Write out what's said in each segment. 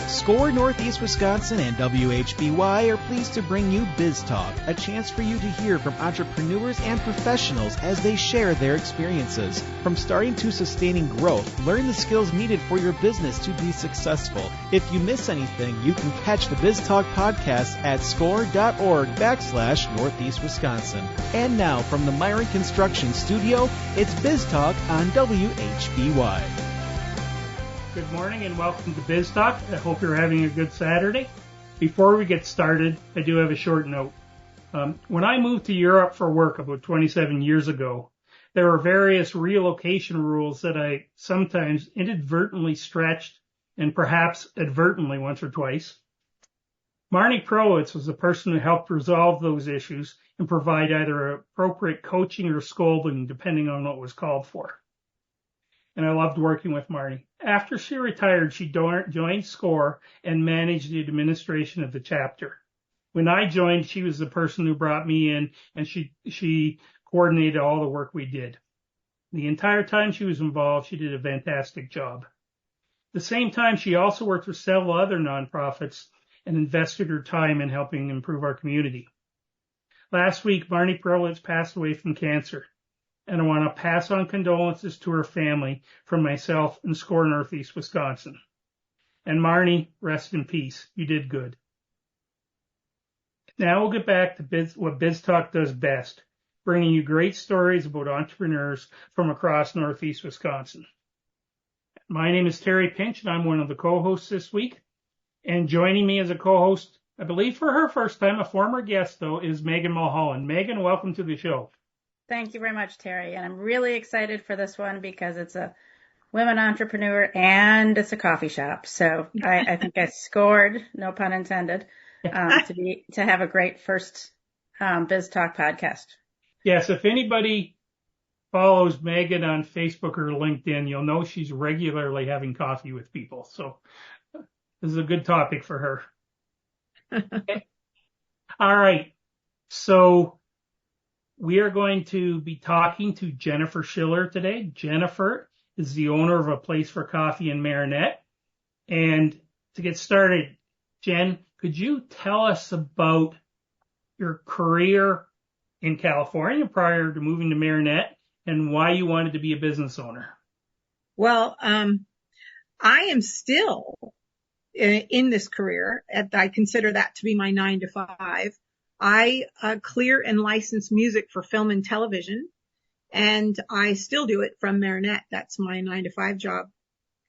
SCORE Northeast Wisconsin and WHBY are pleased to bring you Biz Talk, a chance for you to hear from entrepreneurs and professionals as they share their experiences. From starting to sustaining growth, learn the skills needed for your business to be successful. If you miss anything, you can catch the Biz Talk podcast at score.org/Northeast Wisconsin. And now from the Myron Construction Studio, it's Biz Talk on WHBY. Good morning and welcome to Biz Talk. I hope you're having a good Saturday. Before we get started, I do have a short note. When I moved to Europe for work about 27 years ago, there were various relocation rules that I sometimes inadvertently stretched and perhaps advertently once or twice. Marnie Prowitz was the person who helped resolve those issues and provide either appropriate coaching or scolding depending on what was called for. And I loved working with Marnie. After she retired, she joined SCORE and managed the administration of the chapter. When I joined, she was the person who brought me in, and she coordinated all the work we did. The entire time she was involved, she did a fantastic job. At the same time, she also worked with several other nonprofits and invested her time in helping improve our community. Last week, Marnie Prowitz passed away from cancer. And I want to pass on condolences to her family from myself and SCORE Northeast Wisconsin. And Marnie, rest in peace. You did good. Now we'll get back to what Biz Talk does best, bringing you great stories about entrepreneurs from across Northeast Wisconsin. My name is Terry Pinch, and I'm one of the co-hosts this week. And joining me as a co-host, I believe for her first time, a former guest though, is Megan Mulholland. Megan, welcome to the show. Thank you very much, Terry. And I'm really excited for this one because it's a women entrepreneur and it's a coffee shop. So I think I scored, no pun intended, to have a great first Biz Talk podcast. Yes, if anybody follows Megan on Facebook or LinkedIn, you'll know she's regularly having coffee with people. So this is a good topic for her. Okay. All right. So we are going to be talking to Jennifer Schiller today. Jennifer is the owner of a place for coffee in Marinette. And to get started, Jen, could you tell us about your career in California prior to moving to Marinette and why you wanted to be a business owner? Well, I am still in this career. I consider that to be my 9 to 5. I clear and license music for film and television, and I still do it from Marinette. That's my 9 to 5 job.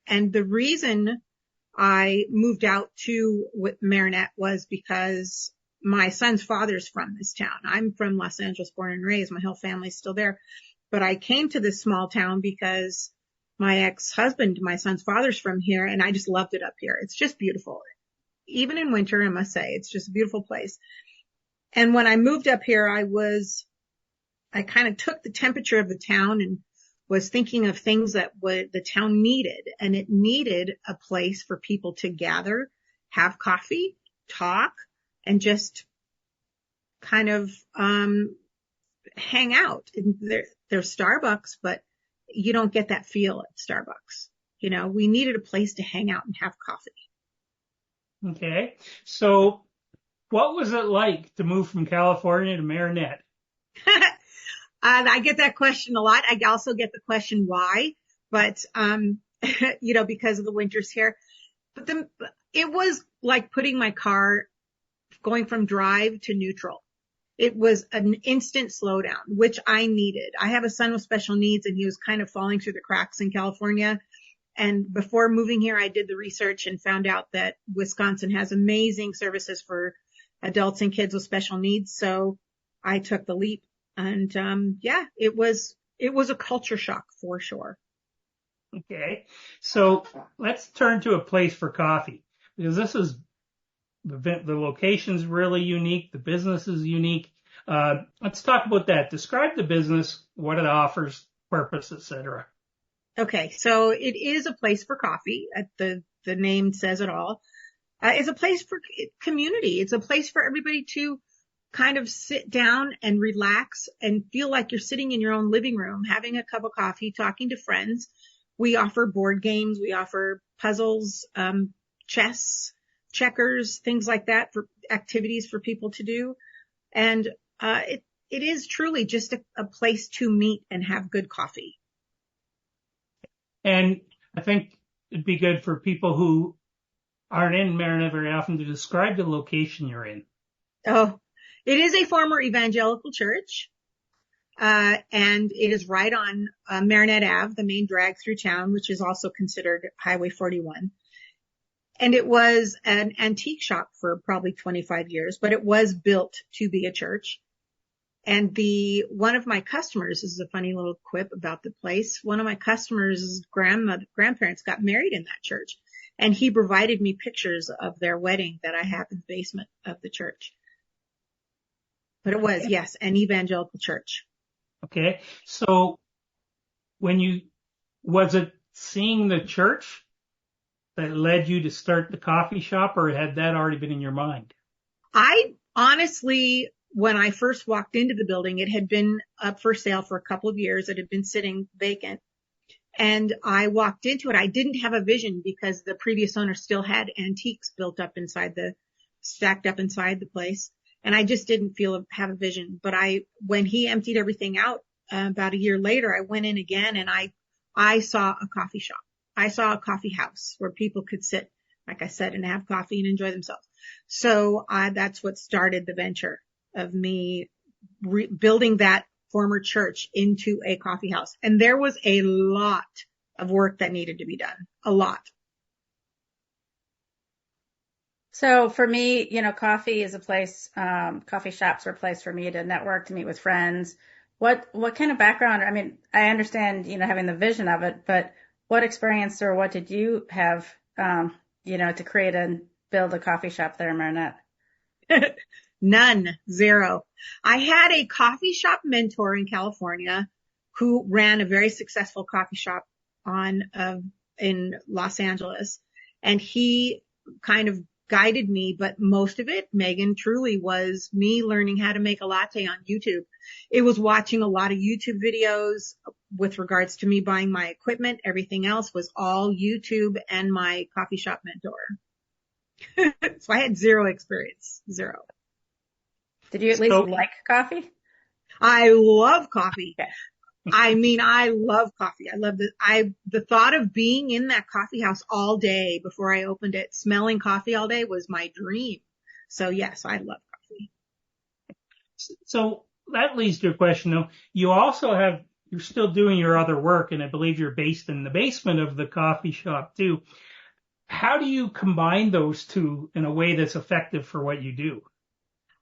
And the reason I moved out to Marinette was because my son's father's from this town. I'm from Los Angeles, born and raised. My whole family's still there. But I came to this small town because my ex-husband, my son's father's from here, and I just loved it up here. It's just beautiful. Even in winter, I must say, it's just a beautiful place. And when I moved up here, I kind of took the temperature of the town and was thinking of things that the town needed. And it needed a place for people to gather, have coffee, talk, and just kind of, hang out. There's Starbucks, but you don't get that feel at Starbucks. You know, we needed a place to hang out and have coffee. Okay. So what was it like to move from California to Marinette? I get that question a lot. I also get the question why, but, because of the winters here. But it was like putting my car, going from drive to neutral. It was an instant slowdown, which I needed. I have a son with special needs, and he was kind of falling through the cracks in California. And before moving here, I did the research and found out that Wisconsin has amazing services for adults and kids with special needs. So I took the leap, and it was a culture shock for sure. Okay. So let's turn to a place for coffee, because this is the location's really unique. The business is unique. Let's talk about that. Describe the business, what it offers, purpose, etc. Okay. So it is a place for coffee. The name says it all. It's a place for community. It's a place for everybody to kind of sit down and relax and feel like you're sitting in your own living room, having a cup of coffee, talking to friends. We offer board games. We offer puzzles, chess, checkers, things like that for activities for people to do. And, it is truly just a place to meet and have good coffee. And I think it'd be good for people who aren't in Marinette very often to describe the location you're in. Oh, it is a former evangelical church. And it is right on Marinette Ave, the main drag through town, which is also considered Highway 41. And it was an antique shop for probably 25 years, but it was built to be a church. And one of my customers, this is a funny little quip about the place. One of my customers' grandparents got married in that church, and he provided me pictures of their wedding that I have in the basement of the church. But it was, yes, an evangelical church. Okay. So was it seeing the church that led you to start the coffee shop, or had that already been in your mind? I honestly, when I first walked into the building, it had been up for sale for a couple of years. It had been sitting vacant. And I walked into it. I didn't have a vision because the previous owner still had antiques stacked up inside the place. And I just didn't have a vision. But when he emptied everything out, about a year later, I went in again and I saw a coffee shop. I saw a coffee house where people could sit, like I said, and have coffee and enjoy themselves. So that's what started the venture of me building that former church into a coffee house. And there was a lot of work that needed to be done. A lot. So for me, coffee is a place, coffee shops are a place for me to network, to meet with friends. What kind of background? I mean, I understand, having the vision of it, but what experience or what did you have, to create and build a coffee shop there in Marinette? None. Zero. I had a coffee shop mentor in California who ran a very successful coffee shop in Los Angeles. And he kind of guided me, but most of it, Megan, truly was me learning how to make a latte on YouTube. It was watching a lot of YouTube videos with regards to me buying my equipment. Everything else was all YouTube and my coffee shop mentor. So I had zero experience. Zero. Did you at least like coffee? I love coffee. Okay. I mean, I love coffee. I love the thought of being in that coffee house all day before I opened it, smelling coffee all day was my dream. So yes, I love coffee. So that leads to a question though. You're still doing your other work, and I believe you're based in the basement of the coffee shop too. How do you combine those two in a way that's effective for what you do?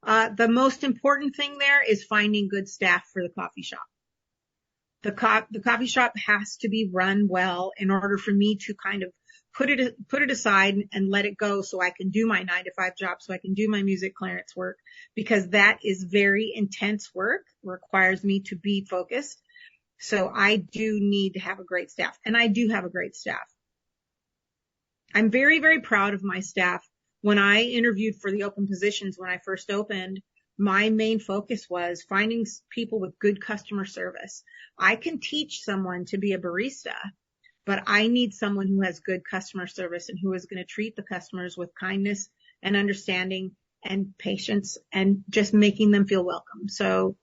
The most important thing there is finding good staff for the coffee shop. The coffee shop has to be run well in order for me to kind of put it aside and let it go so I can do my 9-to-5 job, so I can do my music clearance work, because that is very intense work, requires me to be focused. So I do need to have a great staff, and I do have a great staff. I'm very, very proud of my staff. When I interviewed for the open positions when I first opened, my main focus was finding people with good customer service. I can teach someone to be a barista, but I need someone who has good customer service and who is going to treat the customers with kindness and understanding and patience and just making them feel welcome. So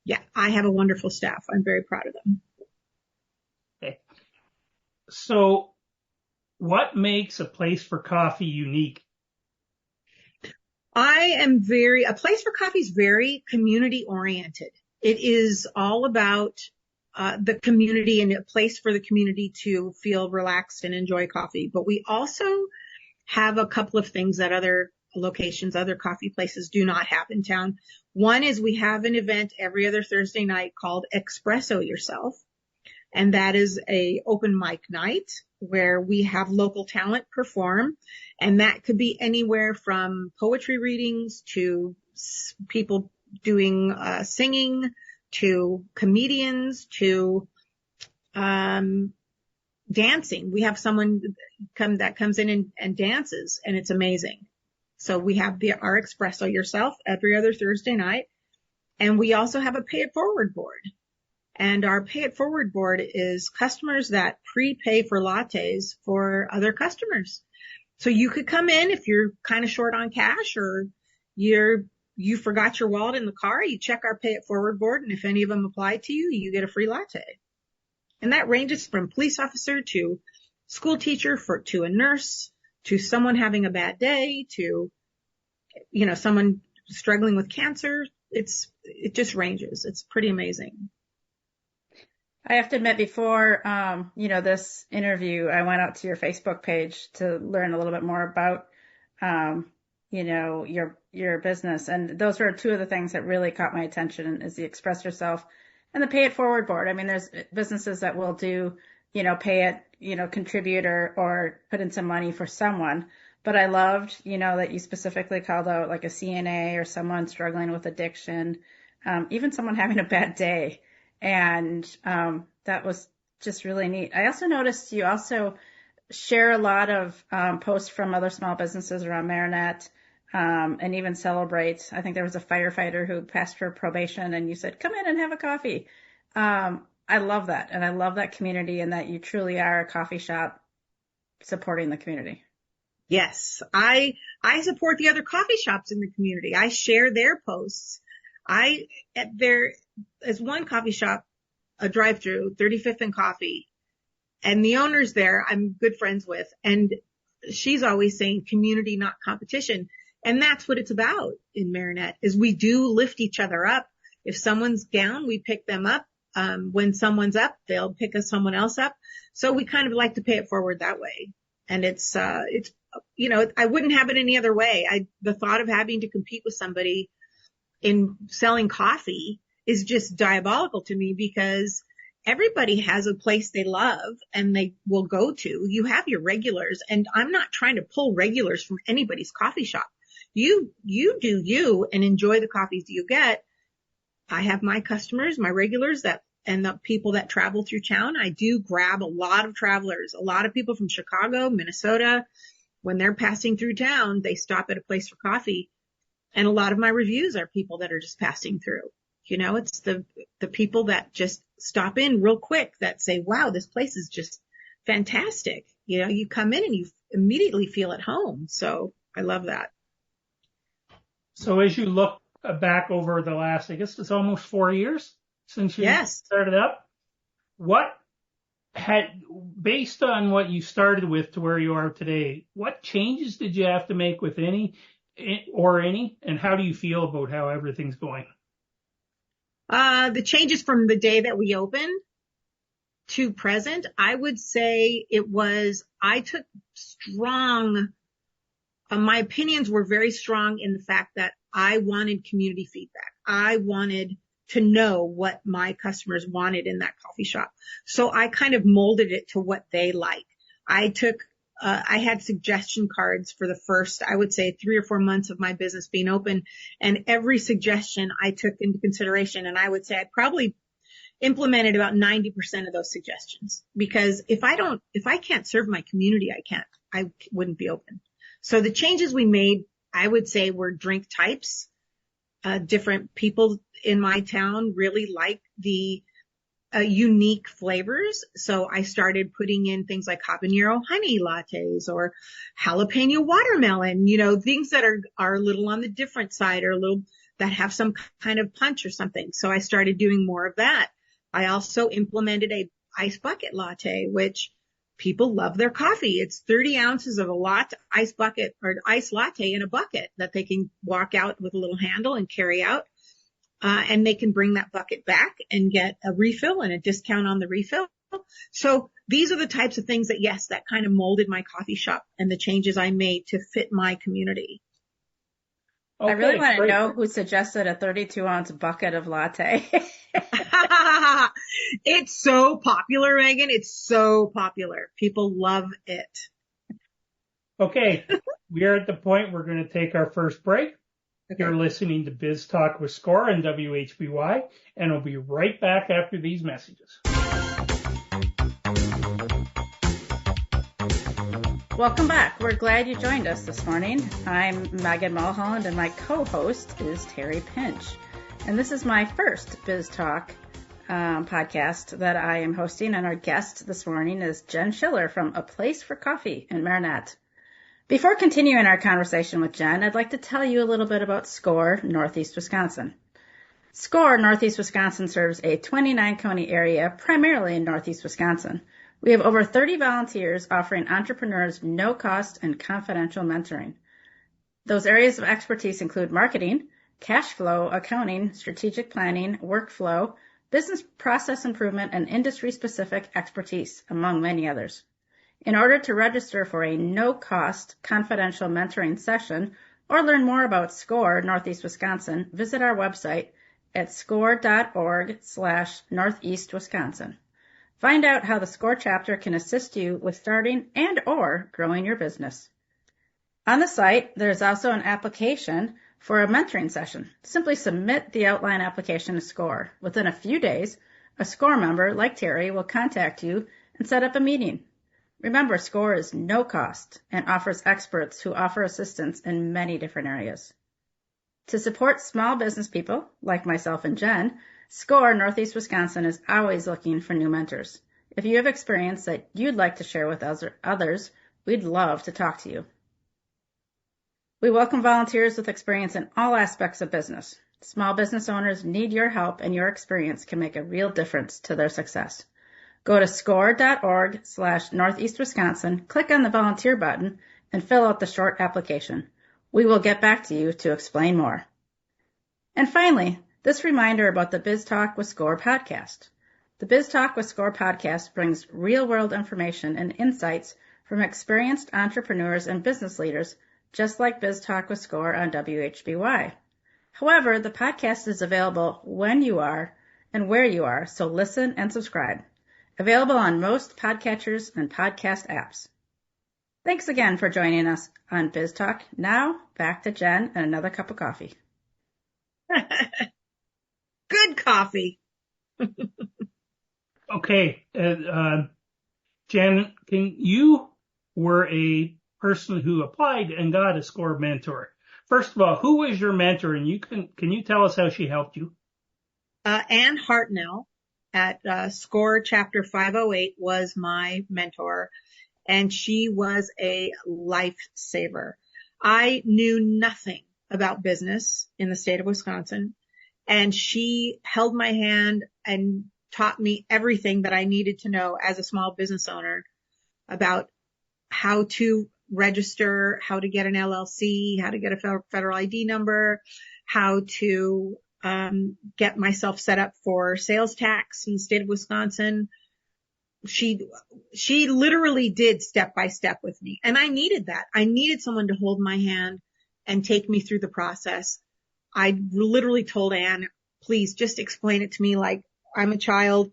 yeah, I have a wonderful staff. I'm very proud of them. Okay. So what makes a place for coffee unique? A place for coffee is very community oriented. It is all about the community and a place for the community to feel relaxed and enjoy coffee. But we also have a couple of things that other locations, other coffee places do not have in town. One is we have an event every other Thursday night called Espresso Yourself. And that is a open mic night where we have local talent perform. And that could be anywhere from poetry readings to people doing singing to comedians to dancing. We have someone that comes in and dances, and it's amazing. So we have our Espresso Yourself every other Thursday night. And we also have a Pay It Forward board. And our Pay It Forward board is customers that prepay for lattes for other customers. So you could come in if you're kind of short on cash or you forgot your wallet in the car, you check our pay it forward board, and if any of them apply to you, you get a free latte. And that ranges from police officer to school teacher to a nurse to someone having a bad day to, someone struggling with cancer. It just ranges. It's pretty amazing. I have to admit, before, this interview, I went out to your Facebook page to learn a little bit more about, your business. And those were two of the things that really caught my attention is the Express Yourself and the Pay It Forward board. I mean, there's businesses that will do, pay it, contribute or put in some money for someone. But I loved, that you specifically called out like a CNA or someone struggling with addiction, even someone having a bad day. And that was just really neat. I also noticed you also share a lot of posts from other small businesses around Marinette and even celebrate. I think there was a firefighter who passed for probation, and you said, come in and have a coffee. I love that. And I love that community and that you truly are a coffee shop supporting the community. Yes, I support the other coffee shops in the community. I share their posts. There is one coffee shop, a drive-through, 35th and Coffee, and the owner's there I'm good friends with, and she's always saying community, not competition. And that's what it's about in Marinette, is we do lift each other up. If someone's down, we pick them up. When someone's up, they'll pick someone else up. So we kind of like to pay it forward that way. And it's I wouldn't have it any other way. The thought of having to compete with somebody in selling coffee is just diabolical to me, because everybody has a place they love and they will go to. You have your regulars, and I'm not trying to pull regulars from anybody's coffee shop. You do you and enjoy the coffees you get. I have my customers, my regulars and the people that travel through town. I do grab a lot of travelers, a lot of people from Chicago, Minnesota. When they're passing through town, they stop at a place for coffee. And a lot of my reviews are people that are just passing through. It's the people that just stop in real quick that say, wow, this place is just fantastic. You come in and you immediately feel at home. So I love that. So as you look back over the last, I guess it's almost 4 years since you started up, based on what you started with to where you are today, what changes did you have to make with any, and how do you feel about how everything's going? The changes from the day that we opened to present, I would say I took strong, my opinions were very strong in the fact that I wanted community feedback. I wanted to know what my customers wanted in that coffee shop. So I kind of molded it to what they like. I had suggestion cards for the first, I would say 3 or 4 months of my business being open, and every suggestion I took into consideration. And I would say I probably implemented about 90% of those suggestions, because if I can't serve my community, I wouldn't be open. So the changes we made, I would say, were drink types. Different people in my town really like the unique flavors. So I started putting in things like habanero honey lattes or jalapeno watermelon, things that are a little on the different side or a little that have some kind of punch or something. So I started doing more of that. I also implemented a ice bucket latte, which people love their coffee. It's 30 ounces of a ice bucket or ice latte in a bucket that they can walk out with a little handle and carry out. And they can bring that bucket back and get a refill and a discount on the refill. So these are the types of things that kind of molded my coffee shop and the changes I made to fit my community. Okay, I really want to know who suggested a 32-ounce bucket of latte. It's so popular, Megan. It's so popular. People love it. Okay, we are at the point we're going to take our first break. Okay. You're listening to Biz Talk with Score and WHBY, and we'll be right back after these messages. Welcome back. We're glad you joined us this morning. I'm Megan Mulholland, and my co-host is Terry Pinch. And this is my first Biz Talk podcast that I am hosting, and our guest this morning is Jen Schiller from A Place for Coffee in Marinette. Before continuing our conversation with Jen, I'd like to tell you a little bit about SCORE Northeast Wisconsin. SCORE Northeast Wisconsin serves a 29-county area, primarily in Northeast Wisconsin. We have over 30 volunteers offering entrepreneurs no-cost and confidential mentoring. Those areas of expertise include marketing, cash flow, accounting, strategic planning, workflow, business process improvement, and industry-specific expertise, among many others. In order to register for a no-cost confidential mentoring session or learn more about SCORE Northeast Wisconsin, visit our website at score.org/Northeast Wisconsin. Find out how the SCORE chapter can assist you with starting and or growing your business. On the site, there's also an application for a mentoring session. Simply submit the outline application to SCORE. Within a few days, a SCORE member, like Terry, will contact you and set up a meeting. Remember, SCORE is no cost and offers experts who offer assistance in many different areas. To support small business people, like myself and Jen, SCORE Northeast Wisconsin is always looking for new mentors. If you have experience that you'd like to share with others, we'd love to talk to you. We welcome volunteers with experience in all aspects of business. Small business owners need your help, and your experience can make a real difference to their success. Go to score.org/Northeast Wisconsin, click on the volunteer button, and fill out the short application. We will get back to you to explain more. And finally, this reminder about the Biz Talk with SCORE podcast. The Biz Talk with SCORE podcast brings real-world information and insights from experienced entrepreneurs and business leaders, just like Biz Talk with SCORE on WHBY. However, the podcast is available when you are and where you are, so listen and subscribe. Available on most podcatchers and podcast apps. Thanks again for joining us on Biz Talk. Now, back to Jen and another cup of coffee. Good coffee. Okay, Jen, you were a person who applied and got a SCORE mentor. First of all, who was your mentor, and can you tell us how she helped you? Ann Hartnell at SCORE Chapter 508 was my mentor, and she was a lifesaver. I knew nothing about business in the state of Wisconsin, and she held my hand and taught me everything that I needed to know as a small business owner about how to register, how to get an LLC, how to get a federal ID number, how to get myself set up for sales tax in the state of Wisconsin. She literally did step by step with me. And I needed that. I needed someone to hold my hand and take me through the process. I literally told Ann, please just explain it to me like I'm a child,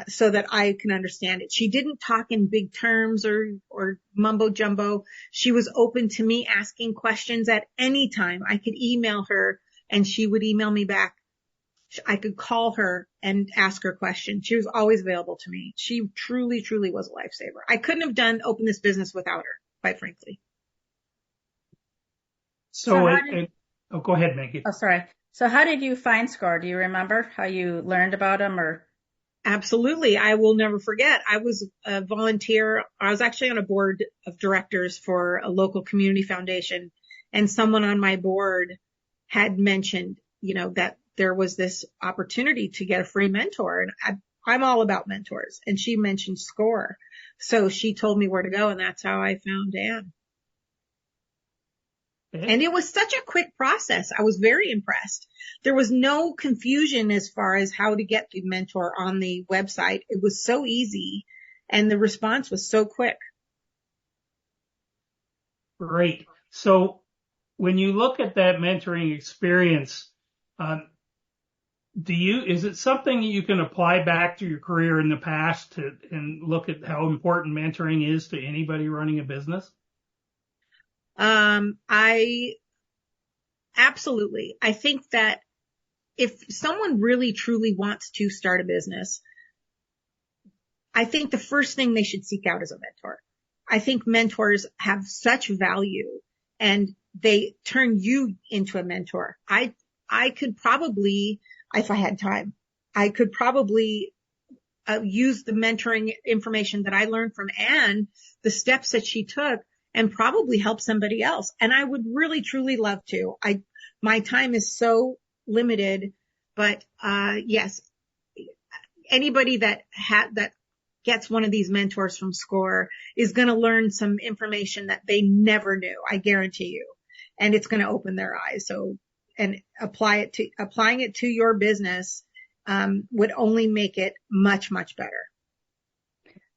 so that I can understand it. She didn't talk in big terms or mumbo jumbo. She was open to me asking questions at any time. I could email her and she would email me back. I could call her and ask her questions. She was always available to me. She truly, truly was a lifesaver. I couldn't have opened this business without her, quite frankly. Go ahead, Megan. Oh, sorry. So how did you find SCORE? Do you remember how you learned about them or? Absolutely. I will never forget. I was a volunteer. I was actually on a board of directors for a local community foundation, and someone on my board had mentioned, that there was this opportunity to get a free mentor. And I'm all about mentors. And she mentioned SCORE. So she told me where to go, and that's how I found Ann. And it was such a quick process. I was very impressed. There was no confusion as far as how to get the mentor on the website. It was so easy, and the response was so quick. Great. So when you look at that mentoring experience, is it something you can apply back to your career in the past and look at how important mentoring is to anybody running a business? Absolutely. I think that if someone really truly wants to start a business, I think the first thing they should seek out is a mentor. I think mentors have such value, and they turn you into a mentor. I could probably, if I had time, I could probably use the mentoring information that I learned from Ann, the steps that she took, and probably help somebody else. And I would really, truly love to. My time is so limited, but, yes, anybody that gets one of these mentors from SCORE is going to learn some information that they never knew. I guarantee you. And it's going to open their eyes. So, and applying it to your business, would only make it much, much better.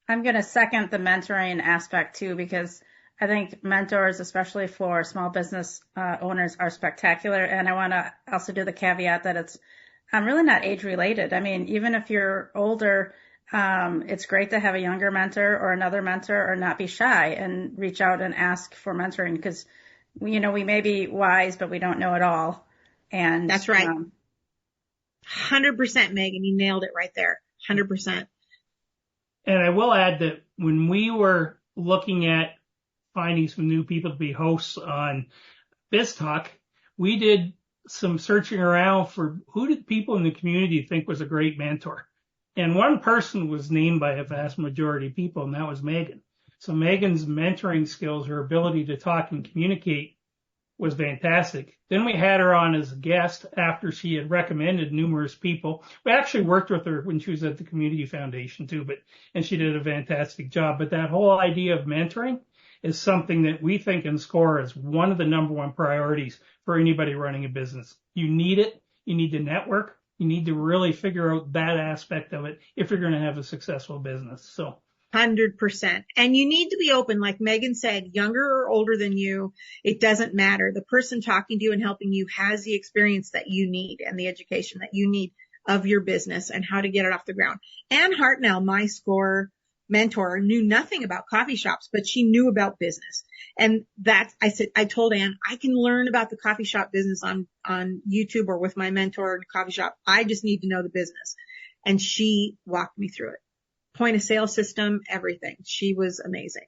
I'm going to second the mentoring aspect too, because I think mentors, especially for small business owners, are spectacular. And I want to also do the caveat that it's really not age related. I mean, even if you're older, it's great to have a younger mentor or another mentor, or not be shy and reach out and ask for mentoring, because, we may be wise, but we don't know it all. And that's right. 100%, Megan. You nailed it right there. 100%. And I will add that when we were looking at finding some new people to be hosts on Biz Talk, we did some searching around for who did people in the community think was a great mentor. And one person was named by a vast majority of people, and that was Megan. So Megan's mentoring skills, her ability to talk and communicate, was fantastic. Then we had her on as a guest after she had recommended numerous people. We actually worked with her when she was at the Community Foundation too, and she did a fantastic job. But that whole idea of mentoring is something that we think in SCORE is one of the number one priorities for anybody running a business. You need it. You need to network. You need to really figure out that aspect of it if you're going to have a successful business. So 100%. And you need to be open. Like Megan said, younger or older than you, it doesn't matter. The person talking to you and helping you has the experience that you need and the education that you need of your business and how to get it off the ground. Ann Hartnell, my SCORE mentor, knew nothing about coffee shops, but she knew about business. And I told Ann, I can learn about the coffee shop business on YouTube or with my mentor in a coffee shop. I just need to know the business. And she walked me through it. Point of sale system, everything. She was amazing.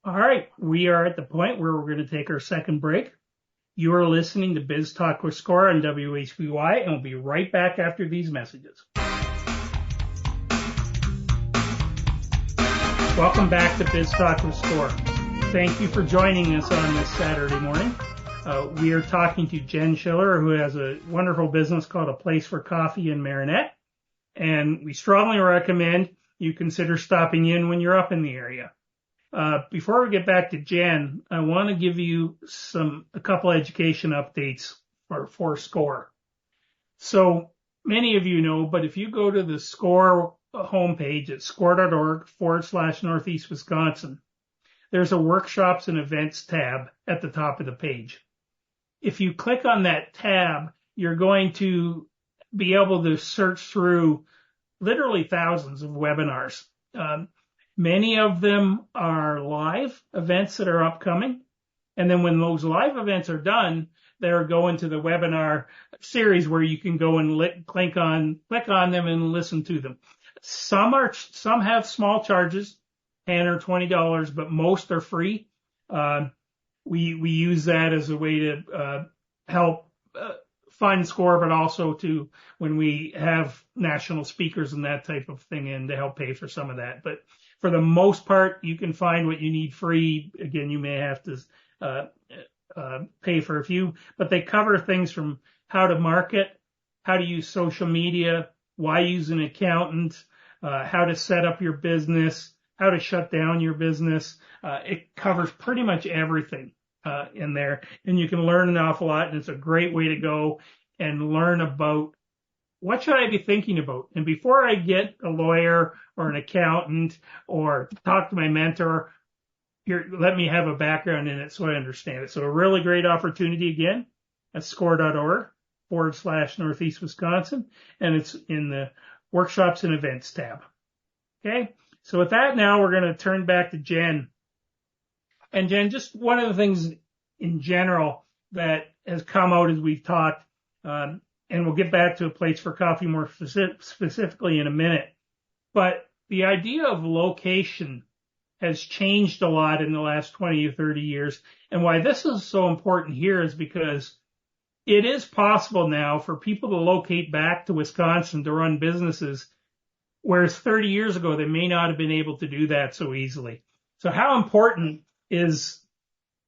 All right. We are at the point where we're going to take our second break. You are listening to Biz Talk with SCORE on WHBY, and we'll be right back after these messages. Welcome back to Biz Talk with SCORE. Thank you for joining us on this Saturday morning. We are talking to Jen Schiller, who has a wonderful business called A Place for Coffee in Marinette. And we strongly recommend you consider stopping in when you're up in the area. Before we get back to Jen, I want to give you a couple education updates for SCORE. So many of you know, but if you go to the SCORE homepage at score.org/Northeast Wisconsin, there's a workshops and events tab at the top of the page. If you click on that tab, you're going to be able to search through literally thousands of webinars. Many of them are live events that are upcoming. And then when those live events are done, they're going to the webinar series where you can go and click on them and listen to them. Some have small charges, $10 or $20, but most are free. We use that as a way to help fund SCORE, but also to when we have national speakers and that type of thing in to help pay for some of that. But for the most part, you can find what you need free. Again, you may have to pay for a few, but they cover things from how to market, how to use social media, why use an accountant, how to set up your business, how to shut down your business. It covers pretty much everything in there, and you can learn an awful lot, and it's a great way to go and learn about what should I be thinking about. And before I get a lawyer or an accountant or talk to my mentor, let me have a background in it so I understand it. So a really great opportunity again at score.org/Northeast Wisconsin, and it's in the workshops and events tab. Okay. So with that, now we're going to turn back to Jen. And Jen, just one of the things in general that has come out as we've talked, and we'll get back to A Place for Coffee more specifically in a minute, but the idea of location has changed a lot in the last 20 or 30 years. And why this is so important here is because it is possible now for people to locate back to Wisconsin to run businesses, whereas 30 years ago, they may not have been able to do that so easily. So how important is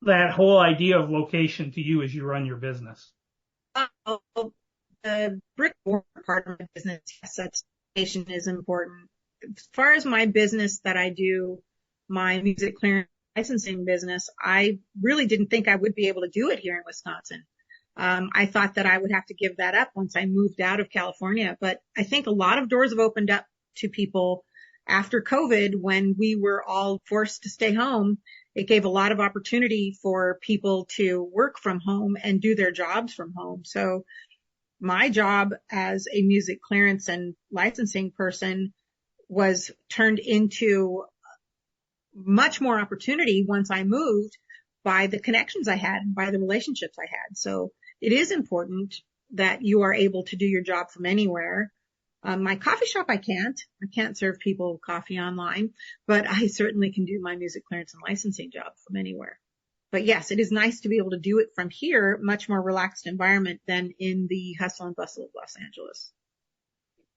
that whole idea of location to you as you run your business? Oh, the brick and mortar part of my business, yes, that's location is important. As far as my business that I do, my music clearance licensing business, I really didn't think I would be able to do it here in Wisconsin. I thought that I would have to give that up once I moved out of California, but I think a lot of doors have opened up to people after COVID when we were all forced to stay home. It gave a lot of opportunity for people to work from home and do their jobs from home. So my job as a music clearance and licensing person was turned into much more opportunity once I moved by the connections I had and by the relationships I had. So it is important that you are able to do your job from anywhere. My coffee shop, I can't serve people coffee online, but I certainly can do my music clearance and licensing job from anywhere. But yes, it is nice to be able to do it from here, much more relaxed environment than in the hustle and bustle of Los Angeles.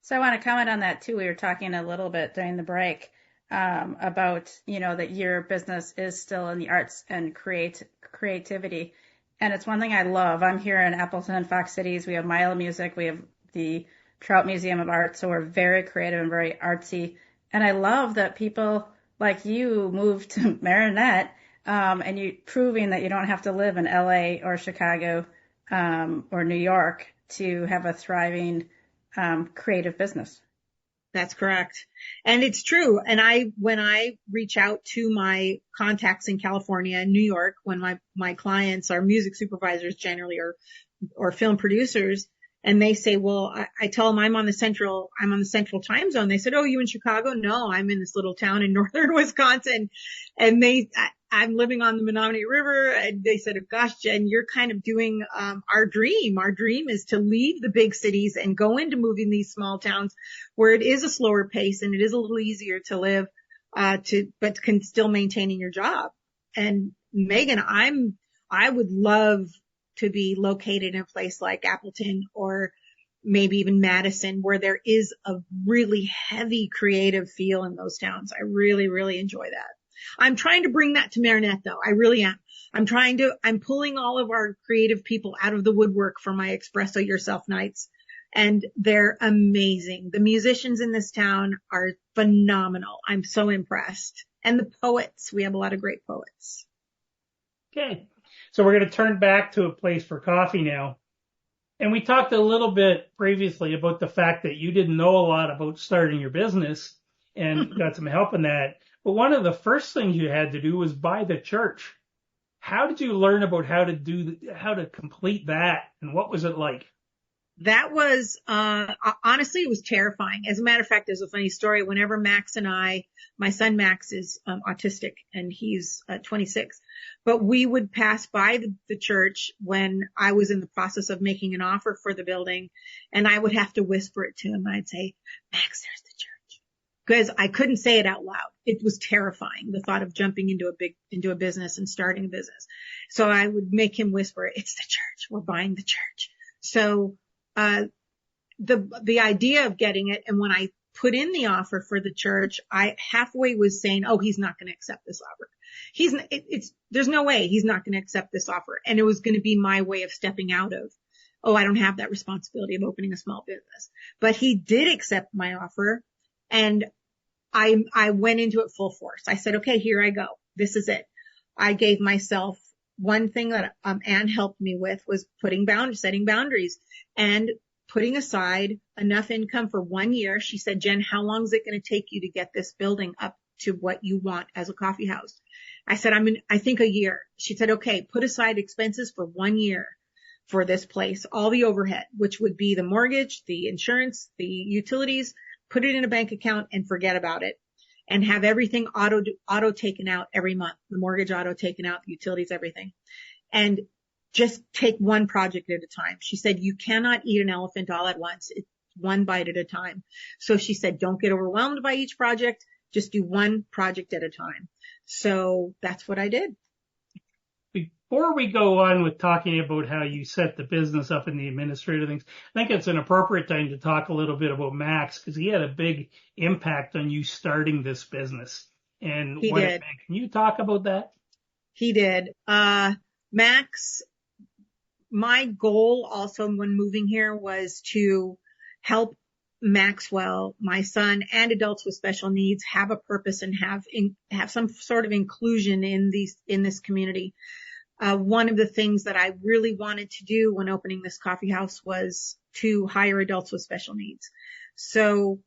So I want to comment on that too. We were talking a little bit during the break about, that your business is still in the arts and creativity. And it's one thing I love. I'm here in Appleton and Fox Cities. We have Milo Music. We have the Trout Museum of Art. So we're very creative and very artsy. And I love that people like you moved to Marinette, and you proving that you don't have to live in LA or Chicago, or New York to have a thriving, creative business. That's correct. And it's true. And when I reach out to my contacts in California and New York, when my clients are music supervisors generally or film producers, and they say, well, I tell them I'm on the central time zone. They said, oh, you in Chicago? No, I'm in this little town in northern Wisconsin. And I'm living on the Menominee River. And they said, oh, gosh, Jen, you're kind of doing, our dream. Our dream is to leave the big cities and go into moving these small towns where it is a slower pace and it is a little easier to live, but can still maintaining your job. And Megan, I would love to be located in a place like Appleton or maybe even Madison, where there is a really heavy creative feel in those towns. I really, really enjoy that. I'm trying to bring that to Marinette though. I really am. I'm pulling all of our creative people out of the woodwork for my Espresso Yourself nights. And they're amazing. The musicians in this town are phenomenal. I'm so impressed. And the poets. We have a lot of great poets. Okay. So we're going to turn back to a place for coffee now. And we talked a little bit previously about the fact that you didn't know a lot about starting your business and got some help in that. But one of the first things you had to do was buy the church. How did you learn about how to complete that? And what was it like? That was, honestly, it was terrifying. As a matter of fact, there's a funny story. Whenever Max and my son Max is autistic and he's 26, but we would pass by the church when I was in the process of making an offer for the building, and I would have to whisper it to him. I'd say, Max, there's the church. Because I couldn't say it out loud. It was terrifying, the thought of jumping into a business and starting a business. So I would make him whisper, it's the church. We're buying the church. So the idea of getting it, and when I put in the offer for the church, I halfway was saying, oh, he's not going to accept this offer. There's no way he's not going to accept this offer. And it was going to be my way of stepping out of, oh, I don't have that responsibility of opening a small business. But he did accept my offer, and I went into it full force. I said, okay, here I go. This is it. I gave myself one thing that Anne helped me with was setting boundaries and putting aside enough income for 1 year. She said, Jen, how long is it going to take you to get this building up to what you want as a coffee house? I said, I think a year. She said, okay, put aside expenses for 1 year for this place, all the overhead, which would be the mortgage, the insurance, the utilities, put it in a bank account and forget about it. And have everything auto taken out every month, the mortgage auto taken out, the utilities, everything. And just take one project at a time. She said, you cannot eat an elephant all at once. It's one bite at a time. So she said, don't get overwhelmed by each project. Just do one project at a time. So that's what I did. Before we go on with talking about how you set the business up and the administrative things, I think it's an appropriate time to talk a little bit about Max, because he had a big impact on you starting this business. And he did. Can you talk about that? He did. Max, my goal also when moving here was to help Maxwell, my son, and adults with special needs have a purpose and have some sort of inclusion in this community. One of the things that I really wanted to do when opening this coffee house was to hire adults with special needs. So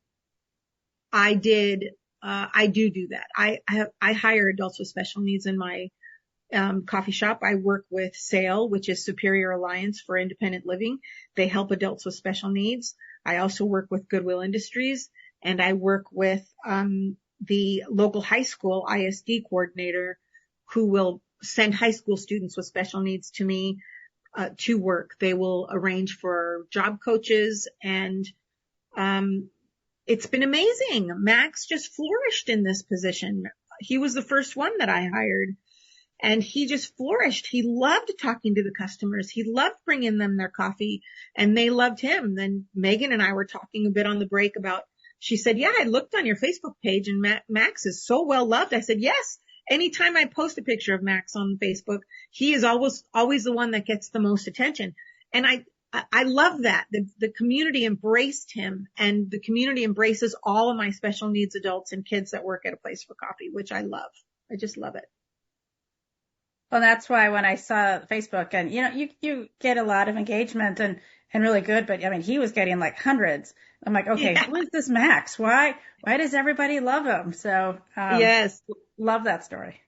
I did, I do that. I hire adults with special needs in my coffee shop. I work with SAIL, which is Superior Alliance for Independent Living. They help adults with special needs. I also work with Goodwill Industries, and I work with the local high school ISD coordinator who will send high school students with special needs to me to work. They will arrange for job coaches, and it's been amazing. Max just flourished in this position. He was the first one that I hired. And he just flourished. He loved talking to the customers. He loved bringing them their coffee, and they loved him. Then Megan and I were talking a bit on the break about, she said, yeah, I looked on your Facebook page and Max is so well loved. I said, yes. Anytime I post a picture of Max on Facebook, he is always the one that gets the most attention. And I love that. The community embraced him, and the community embraces all of my special needs adults and kids that work at a place for coffee, which I love. I just love it. Well, that's why when I saw Facebook, and you get a lot of engagement and really good, but I mean, he was getting like hundreds. I'm like, okay, Who is this Max? Why does everybody love him? So, yes, love that story.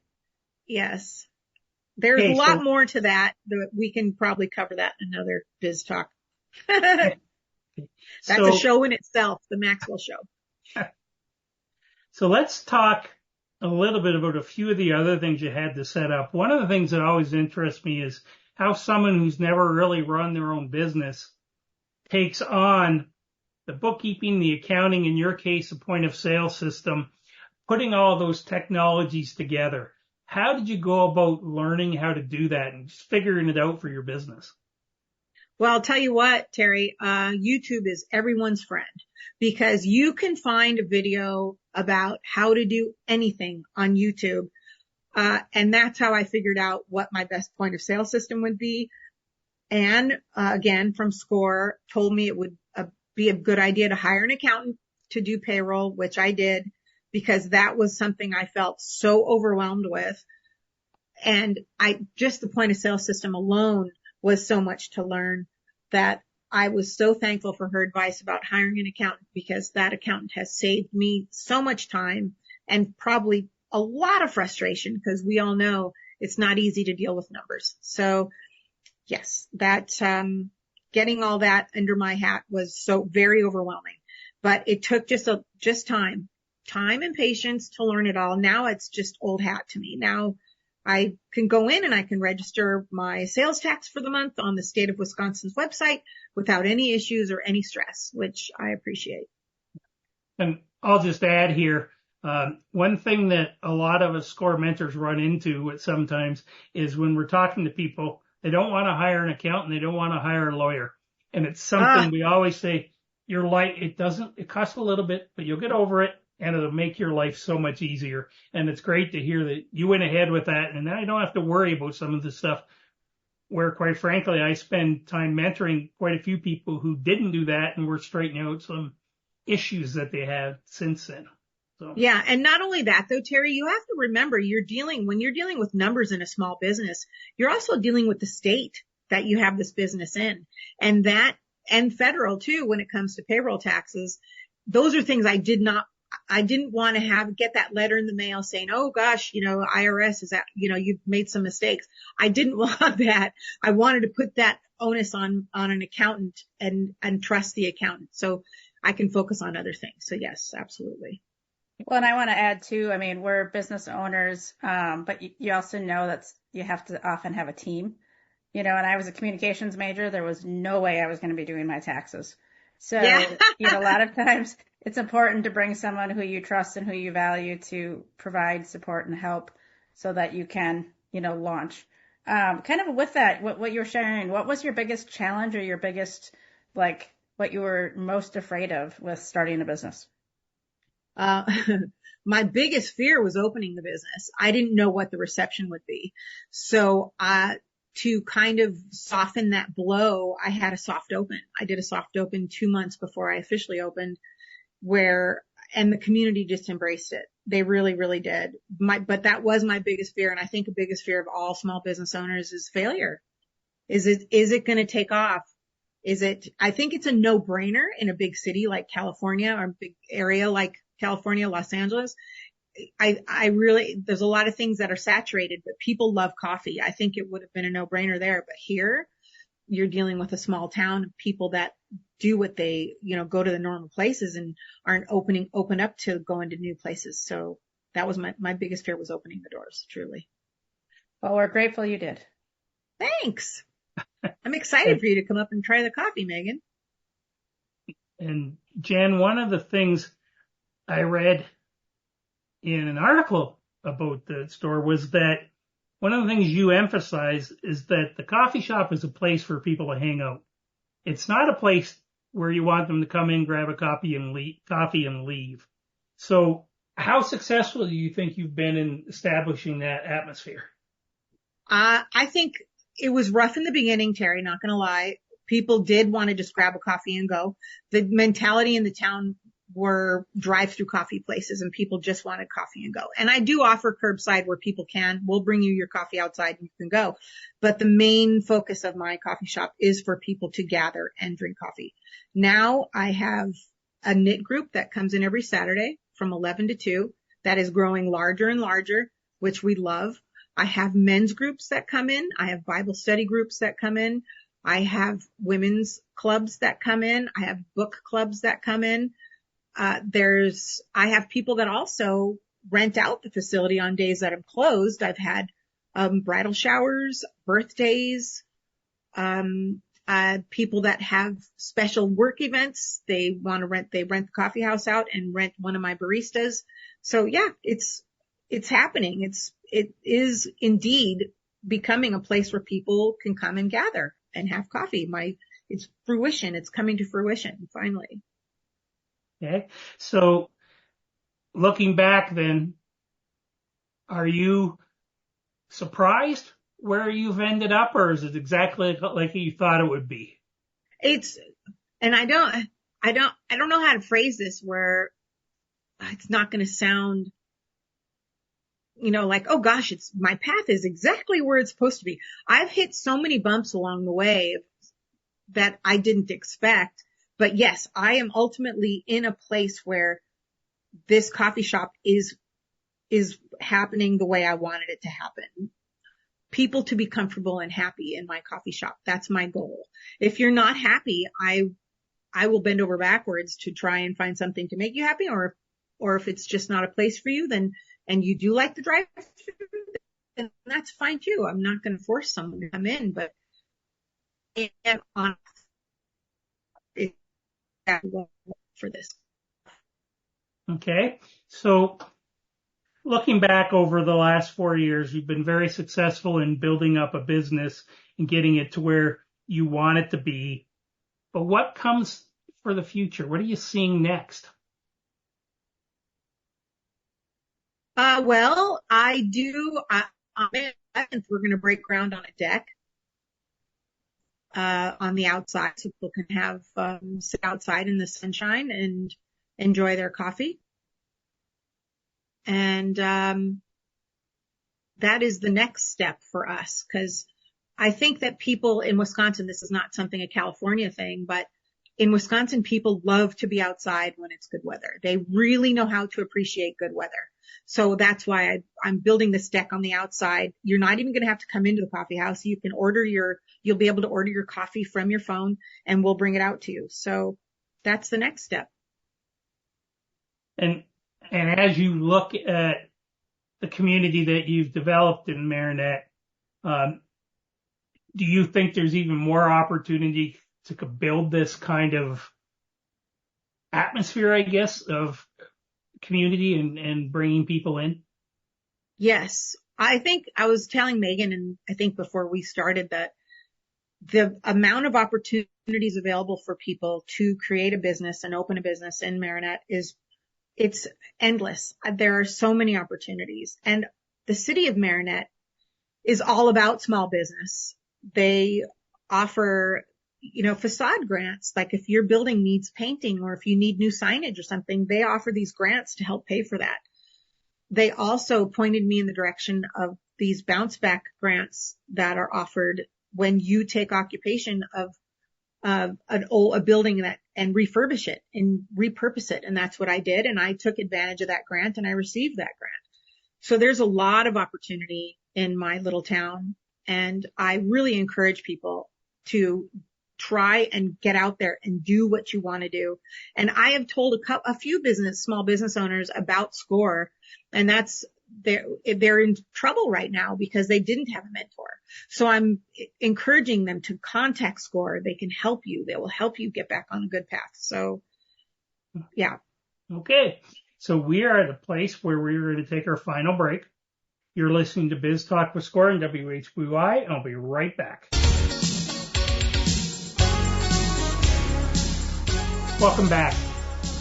Yes. There's a lot more to that. We can probably cover that in another Biz Talk. That's a show in itself, the Maxwell Show. So let's talk a little bit about a few of the other things you had to set up. One of the things that always interests me is how someone who's never really run their own business takes on the bookkeeping, the accounting, in your case, a point of sale system, putting all those technologies together. How did you go about learning how to do that and just figuring it out for your business? Well, I'll tell you what, Terry, YouTube is everyone's friend, because you can find a video about how to do anything on YouTube. And that's how I figured out what my best point of sale system would be. And again, from SCORE, told me it would be a good idea to hire an accountant to do payroll, which I did, because that was something I felt so overwhelmed with. And just the point of sale system alone was so much to learn that I was so thankful for her advice about hiring an accountant, because that accountant has saved me so much time and probably a lot of frustration, because we all know it's not easy to deal with numbers. So yes, that, getting all that under my hat was so very overwhelming, but it took just time and patience to learn it all. Now it's just old hat to me. Now I can go in and I can register my sales tax for the month on the state of Wisconsin's website without any issues or any stress, which I appreciate. And I'll just add here, one thing that a lot of us SCORE mentors run into sometimes is when we're talking to people, they don't want to hire an accountant, they don't want to hire a lawyer. And it's something we always say, it costs a little bit, but you'll get over it. And it'll make your life so much easier. And it's great to hear that you went ahead with that. And then I don't have to worry about some of the stuff where, quite frankly, I spend time mentoring quite a few people who didn't do that, and we're straightening out some issues that they had since then. So. Yeah. And not only that, though, Terry, you have to remember when you're dealing with numbers in a small business, you're also dealing with the state that you have this business in, and federal too, when it comes to payroll taxes. Those are things I didn't want to get that letter in the mail saying, oh gosh, IRS is that, you've made some mistakes. I didn't want that. I wanted to put that onus on an accountant and trust the accountant so I can focus on other things. So yes, absolutely. Well, and I want to add too, I mean, we're business owners, but you also know that you have to often have a team, and I was a communications major. There was no way I was going to be doing my taxes. So, a lot of times it's important to bring someone who you trust and who you value to provide support and help so that you can, launch. Kind of with that, what you're sharing, what was your biggest challenge or your biggest, what you were most afraid of with starting a business? Uh, my biggest fear was opening the business. I didn't know what the reception would be. So, to kind of soften that blow, I had a soft open. I did a soft open 2 months before I officially opened and the community just embraced it. They really, really did. But that was my biggest fear. And I think the biggest fear of all small business owners is failure. Is it going to take off? I think it's a no-brainer in a big city like California or a big area like California, Los Angeles. There's a lot of things that are saturated, but people love coffee. I think it would have been a no-brainer there. But here, you're dealing with a small town of people that do what they, go to the normal places and aren't open up to going to new places. So that was my biggest fear, was opening the doors, truly. Well, we're grateful you did. Thanks. I'm excited for you to come up and try the coffee, Megan. And Jen, one of the things I read in an article about the store was that one of the things you emphasize is that the coffee shop is a place for people to hang out. It's not a place where you want them to come in, grab a coffee and leave. So how successful do you think you've been in establishing that atmosphere? I think it was rough in the beginning, Terry, not going to lie. People did want to just grab a coffee and go. The mentality in the town were drive-through coffee places, and people just wanted coffee and go. And I do offer curbside where people we'll bring you your coffee outside and you can go. But the main focus of my coffee shop is for people to gather and drink coffee. Now I have a knit group that comes in every Saturday from 11 to 2 that is growing larger and larger, which we love. I have men's groups that come in. I have Bible study groups that come in. I have women's clubs that come in. I have book clubs that come in. I have people that also rent out the facility on days that I'm closed. I've had, bridal showers, birthdays, people that have special work events. They rent the coffee house out and rent one of my baristas. So yeah, it's happening. It is indeed becoming a place where people can come and gather and have coffee. It's fruition. It's coming to fruition finally. Okay. So looking back then, are you surprised where you've ended up, or is it exactly like you thought it would be? And I don't know how to phrase this where it's not going to sound, like, oh gosh, my path is exactly where it's supposed to be. I've hit so many bumps along the way that I didn't expect. But yes, I am ultimately in a place where this coffee shop is happening the way I wanted it to happen. People to be comfortable and happy in my coffee shop. That's my goal. If you're not happy, I will bend over backwards to try and find something to make you happy, or if it's just not a place for you, and you do like the drive-through, then that's fine too. I'm not going to force someone to come in, but for this. Okay. So looking back over the last 4 years, you've been very successful in building up a business and getting it to where you want it to be. But what comes for the future? What are you seeing next? Well, I do, on May 11th, we're going to break ground on a deck, on the outside, so people can have, sit outside in the sunshine and enjoy their coffee. And, that is the next step for us, because I think that people in Wisconsin, this is not something a California thing, but in Wisconsin, people love to be outside when it's good weather. They really know how to appreciate good weather. So that's why I'm building this deck on the outside. You're not even going to have to come into the coffee house. You'll be able to order your coffee from your phone and we'll bring it out to you. So that's the next step. And as you look at the community that you've developed in Marinette, do you think there's even more opportunity to build this kind of atmosphere, I guess, of community and bringing people in? Yes. I think I was telling Megan, and I think before we started, that the amount of opportunities available for people to create a business and open a business in Marinette is it's endless. There are so many opportunities. And the city of Marinette is all about small business. They offer, facade grants. Like if your building needs painting or if you need new signage or something, they offer these grants to help pay for that. They also pointed me in the direction of these bounce back grants that are offered when you take occupation of a building and refurbish it and repurpose it. And that's what I did. And I took advantage of that grant and I received that grant. So there's a lot of opportunity in my little town. And I really encourage people to try and get out there and do what you want to do. And I have told a few small business owners about SCORE, and they're in trouble right now because they didn't have a mentor. So I'm encouraging them to contact SCORE. They can help you. They will help you get back on a good path. So yeah. Okay. So we are at a place where we're going to take our final break. You're listening to Biz Talk with SCORE and WHBY, and I'll be right back. Welcome back.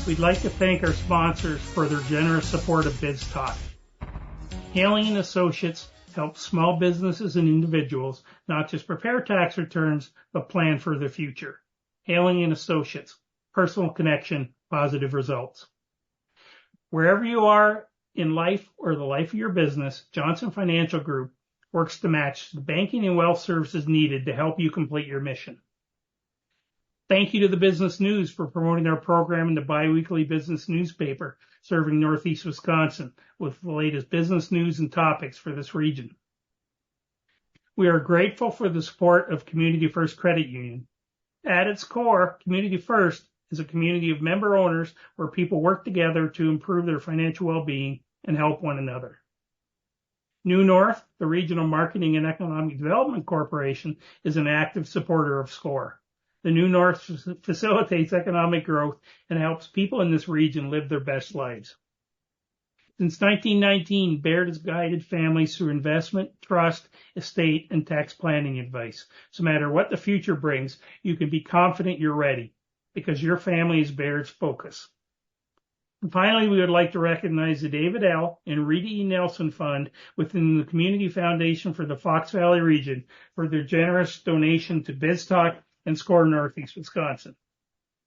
We'd like to thank our sponsors for their generous support of Biz Talk. Haling & Associates helps small businesses and individuals not just prepare tax returns, but plan for the future. Haling & Associates, personal connection, positive results. Wherever you are in life or the life of your business, Johnson Financial Group works to match the banking and wealth services needed to help you complete your mission. Thank you to the Business News for promoting our program in the biweekly business newspaper serving Northeast Wisconsin with the latest business news and topics for this region. We are grateful for the support of Community First Credit Union. At its core, Community First is a community of member owners where people work together to improve their financial well-being and help one another. New North, the Regional Marketing and Economic Development Corporation, is an active supporter of SCORE. The New North facilitates economic growth and helps people in this region live their best lives. Since 1919, Baird has guided families through investment, trust, estate, and tax planning advice. So no matter what the future brings, you can be confident you're ready because your family is Baird's focus. And finally, we would like to recognize the David L. and Rita E. Nelson Fund within the Community Foundation for the Fox Valley region for their generous donation to BizTalk and SCORE Northeast Wisconsin.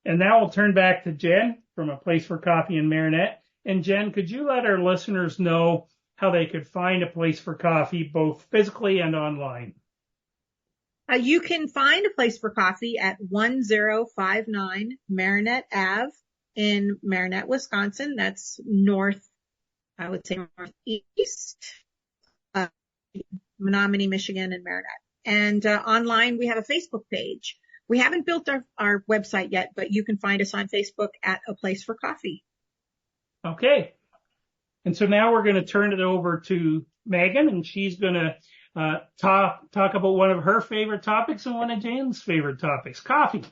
And now we'll turn back to Jen from A Place for Coffee in Marinette. And Jen, could you let our listeners know how they could find A Place for Coffee both physically and online? You can find A Place for Coffee at 1059 Marinette Ave in Marinette, Wisconsin. That's north, I would say northeast, Menominee, Michigan, and Marinette. And online, we have a Facebook page. We haven't built our website yet, but you can find us on Facebook at A Place for Coffee. Okay. And so now we're going to turn it over to Megan, and she's going to talk about one of her favorite topics and one of Jan's favorite topics, coffee.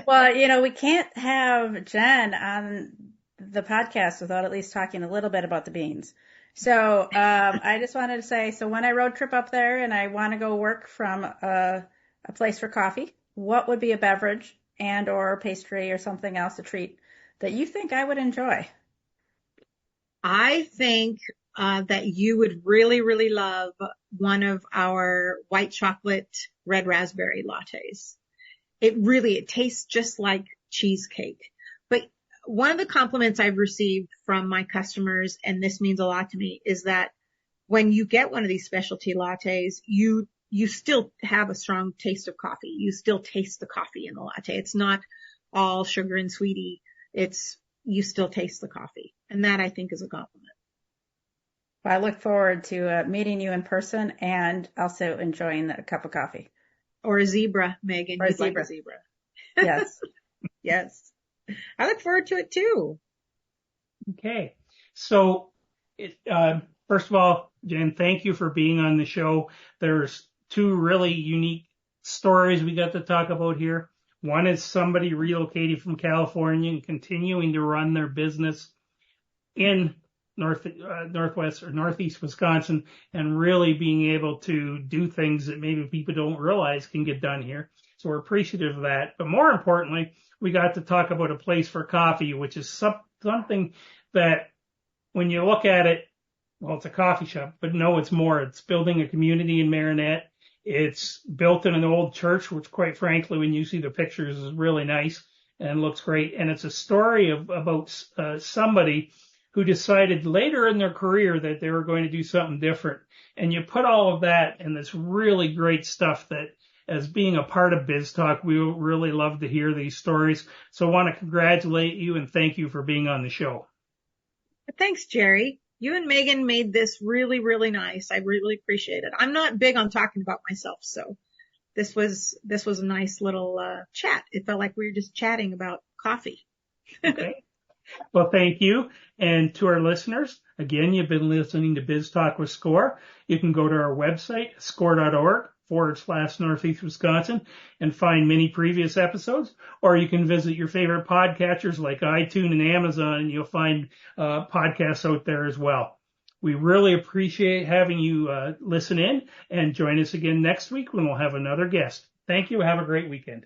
Well, we can't have Jen on the podcast without at least talking a little bit about the beans. So I just wanted to say, so when I road trip up there and I want to go work from a place for coffee, what would be a beverage and or pastry or something else, a treat that you think I would enjoy? I think that you would really, really love one of our white chocolate red raspberry lattes. It tastes just like cheesecake. But one of the compliments I've received from my customers, and this means a lot to me, is that when you get one of these specialty lattes, you still have a strong taste of coffee. You still taste the coffee in the latte. It's not all sugar and sweetie. You still taste the coffee. And that, I think, is a compliment. Well, I look forward to meeting you in person and also enjoying a cup of coffee. Or a zebra, Megan. Or a zebra. Like a zebra. Yes. Yes. I look forward to it, too. Okay. So, first of all, Jen, thank you for being on the show. There's two really unique stories we got to talk about here. One is somebody relocating from California and continuing to run their business in northwest or northeast Wisconsin and really being able to do things that maybe people don't realize can get done here. So we're appreciative of that. But more importantly, we got to talk about a place for coffee, which is something that when you look at it, well, it's a coffee shop, but no, it's more. It's building a community in Marinette. It's built in an old church, which quite frankly, when you see the pictures, is really nice and looks great. And it's a story about somebody who decided later in their career that they were going to do something different. And you put all of that in this really great stuff that, as being a part of Biz Talk, we really love to hear these stories. So I want to congratulate you and thank you for being on the show. Thanks, Jerry. You and Megan made this really, really nice. I really appreciate it. I'm not big on talking about myself, so this was a nice little chat. It felt like we were just chatting about coffee. Okay. Well, thank you. And to our listeners, again, you've been listening to Biz Talk with SCORE. You can go to our website, score.org/Northeast Wisconsin, and find many previous episodes, or you can visit your favorite podcatchers like iTunes and Amazon, and you'll find podcasts out there as well. We really appreciate having you listen in, and join us again next week when we'll have another guest. Thank you. Have a great weekend.